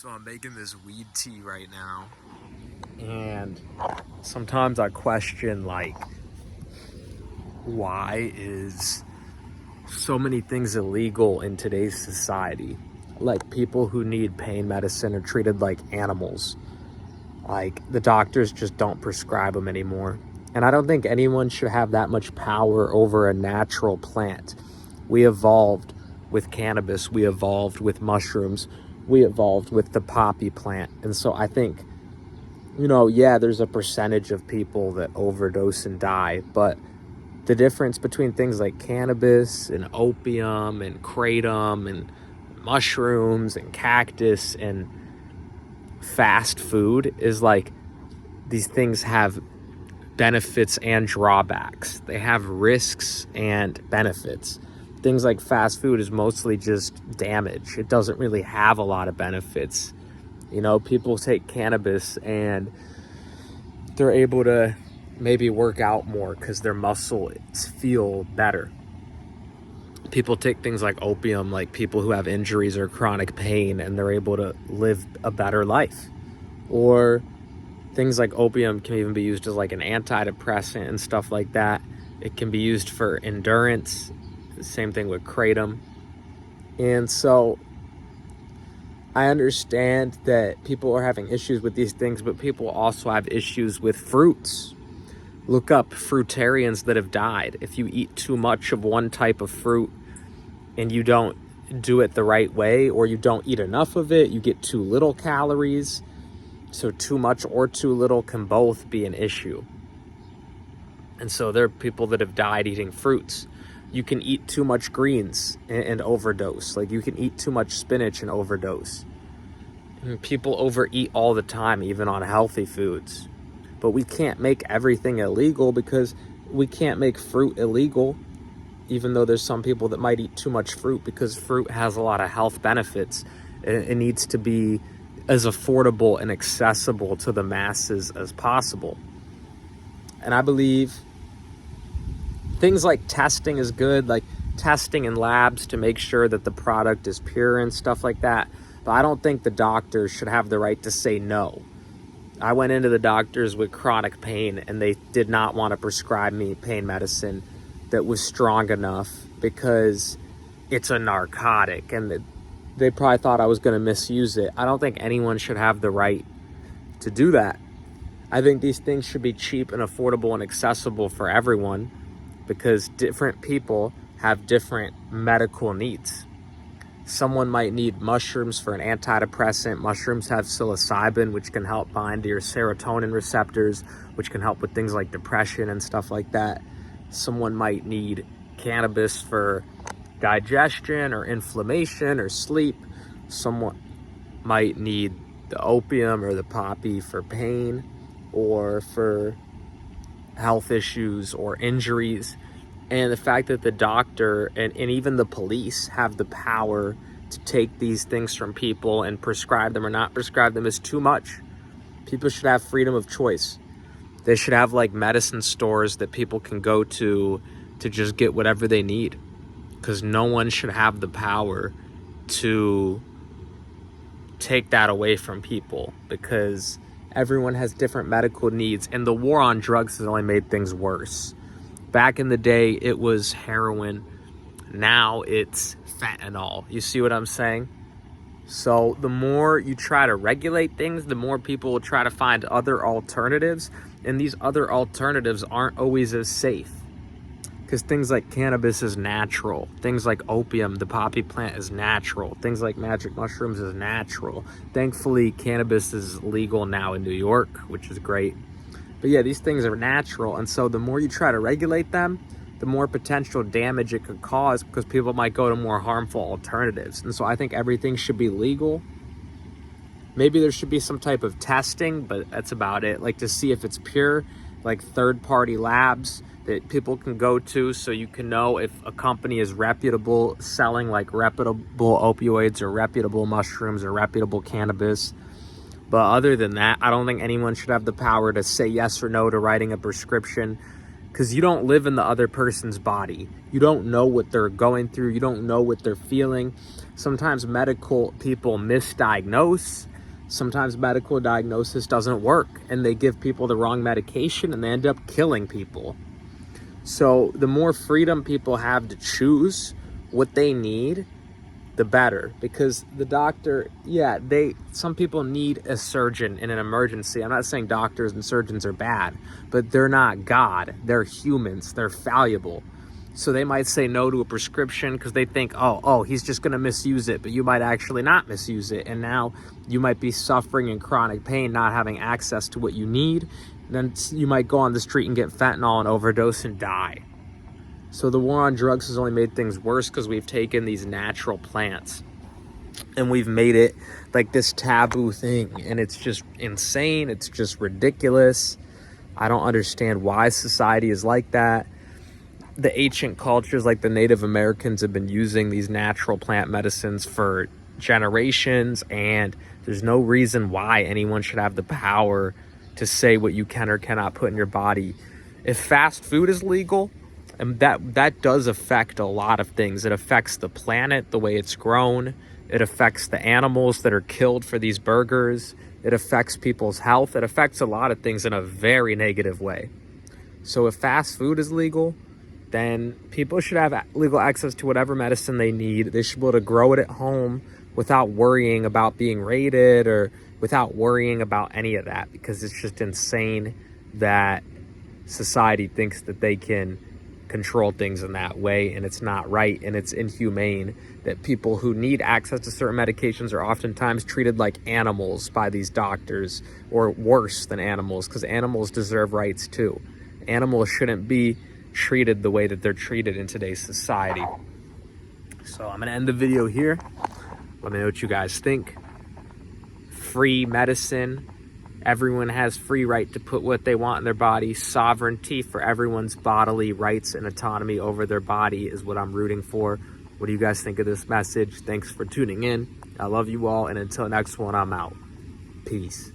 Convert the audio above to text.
So I'm making this weed tea right now. And sometimes I question, like, why is so many things illegal in today's society? Like, people who need pain medicine are treated like animals. Like, the doctors just don't prescribe them anymore. And I don't think anyone should have that much power over a natural plant. We evolved with cannabis. We evolved with mushrooms. We evolved with the poppy plant. And so I think, yeah, there's a percentage of people that overdose and die, but the difference between things like cannabis and opium and kratom and mushrooms and cactus and fast food is, like, these things have benefits and drawbacks. They have risks and benefits. Things like fast food is mostly just damage. It doesn't really have a lot of benefits. People take cannabis and they're able to maybe work out more because their muscles feel better. People take things like opium, like people who have injuries or chronic pain, and they're able to live a better life. Or things like opium can even be used as like an antidepressant and stuff like that. It can be used for endurance. Same thing with kratom. And so I understand that people are having issues with these things, but people also have issues with fruits. Look up fruitarians that have died. If you eat too much of one type of fruit and you don't do it the right way, or you don't eat enough of it, you get too little calories. So too much or too little can both be an issue. And so there are people that have died eating fruits. You can eat too much greens and overdose. Like, you can eat too much spinach and overdose. And people overeat all the time, even on healthy foods. But we can't make everything illegal, because we can't make fruit illegal, even though there's some people that might eat too much fruit, because fruit has a lot of health benefits. It needs to be as affordable and accessible to the masses as possible. And I believe things like testing is good, like testing in labs to make sure that the product is pure and stuff like that. But I don't think the doctors should have the right to say no. I went into the doctors with chronic pain, and they did not want to prescribe me pain medicine that was strong enough, because it's a narcotic, and they probably thought I was going to misuse it. I don't think anyone should have the right to do that. I think these things should be cheap and affordable and accessible for everyone, because different people have different medical needs. Someone might need mushrooms for an antidepressant. Mushrooms have psilocybin, which can help bind to your serotonin receptors, which can help with things like depression and stuff like that. Someone might need cannabis for digestion or inflammation or sleep. Someone might need the opium or the poppy for pain or for health issues or injuries. And the fact that the doctor and even the police have the power to take these things from people and prescribe them or not prescribe them is too much. People should have freedom of choice. They should have, like, medicine stores that people can go to just get whatever they need, because no one should have the power to take that away from people, because everyone has different medical needs, and the war on drugs has only made things worse. Back in the day, it was heroin. Now it's fentanyl. You see what I'm saying? So the more you try to regulate things, the more people will try to find other alternatives. And these other alternatives aren't always as safe, because things like cannabis is natural. Things like opium, the poppy plant, is natural. Things like magic mushrooms is natural. Thankfully, cannabis is legal now in New York, which is great. But yeah, these things are natural. And so the more you try to regulate them, the more potential damage it could cause, because people might go to more harmful alternatives. And so I think everything should be legal. Maybe there should be some type of testing, but that's about it. Like, to see if it's pure, like third-party labs that people can go to, so you can know if a company is reputable, selling like reputable opioids or reputable mushrooms or reputable cannabis. But other than that, I don't think anyone should have the power to say yes or no to writing a prescription, because you don't live in the other person's body. You don't know what they're going through. You don't know what they're feeling. Sometimes medical people misdiagnose. Sometimes medical diagnosis doesn't work and they give people the wrong medication and they end up killing people. So the more freedom people have to choose what they need, the better. Because the doctor, some people need a surgeon in an emergency. I'm not saying doctors and surgeons are bad, but they're not God. They're humans. They're fallible. So they might say no to a prescription because they think, oh, he's just going to misuse it, but you might actually not misuse it. And now you might be suffering in chronic pain, not having access to what you need. Then you might go on the street and get fentanyl and overdose and die. So the war on drugs has only made things worse because we've taken these natural plants and we've made it like this taboo thing. And it's just insane. It's just ridiculous. I don't understand why society is like that. The ancient cultures like the Native Americans have been using these natural plant medicines for generations, and there's no reason why anyone should have the power to say what you can or cannot put in your body. If fast food is legal, and that does affect a lot of things. It affects the planet, the way it's grown. It affects the animals that are killed for these burgers. It affects people's health. It affects a lot of things in a very negative way. So if fast food is legal, then people should have legal access to whatever medicine they need. They should be able to grow it at home without worrying about being raided or without worrying about any of that, because it's just insane that society thinks that they can control things in that way, and it's not right, and it's inhumane that people who need access to certain medications are oftentimes treated like animals by these doctors, or worse than animals, because animals deserve rights too. Animals shouldn't be treated the way that they're treated in today's society. So I'm gonna end the video here. Let me know what you guys think. Free medicine. Everyone has free right to put what they want in their body. Sovereignty for everyone's bodily rights and autonomy over their body is what I'm rooting for. What do you guys think of this message? Thanks for tuning in. I love you all, and until next one, I'm out. Peace.